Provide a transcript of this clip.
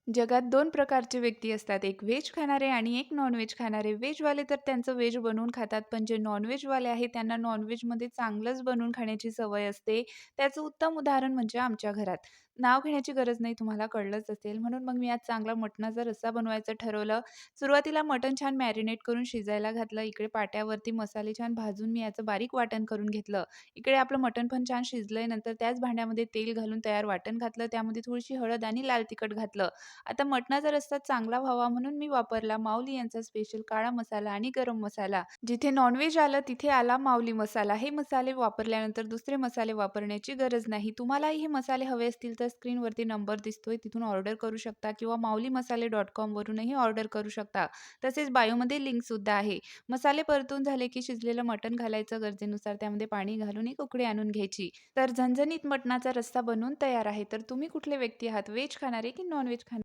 जगात 2 प्रकारचे व्यक्ती असतात. एक व्हेज खाणारे आणि एक नॉन-व्हेज खाणारे. व्हेजवाले तर त्यांचं व्हेज बनवून खातात, पण जे नॉन-व्हेजवाले आहेत त्यांना नॉन-व्हेजमध्ये चांगलंच बनवून खाण्याची सवय असते. त्याचं उत्तम उदाहरण म्हणजे आमच्या घरात. नाव घेण्याची गरज नाही, तुम्हाला कळलंच असेल. म्हणून मग मी आज चांगला मटणाचा रस्सा बनवायचं ठरवलं. सुरुवातीला मटण छान मॅरिनेट करून शिजायला घातलं. इकडे पाट्यावरती मसाले छान भाजून मी याचं बारीक वाटण करून घेतलं. इकडे आपलं मटण पण छान शिजलंय. नंतर त्याच भांड्यामध्ये तेल घालून तयार वाटण घातलं. त्यामध्ये थोडीशी हळद आणि लाल तिखट घातलं. आता मटणाचा रस्सा चांगला व्हावा म्हणून मी वापरला माऊली यांचा स्पेशल काळा मसाला आणि गरम मसाला. जिथे नॉन-व्हेज आलं तिथे आला माऊली मसाला. हे मसाले वापरल्यानंतर दुसरे मसाले वापरण्याची गरज नाही. तुम्हालाही हे मसाले हवे असतील तर स्क्रीनवरती नंबर दिसतोय तिथून ऑर्डर करू शकता किंवा माऊलीमसाले.com वरूनही ऑर्डर करू शकता. तसेच बायोमध्ये लिंकसुद्धा आहे. मसाले परतून झाले की शिजलेलं मटण घालायचं गरजेनुसार त्यामध्ये पाणी घालून एक उकळी आणून घ्यायची. तर झणझणीत मटणाचा रस्सा बनवून तयार आहे. तर तुम्ही कुठले व्यक्ती आहात? व्हेज खाणारे की नॉन-व्हेज खाणारे?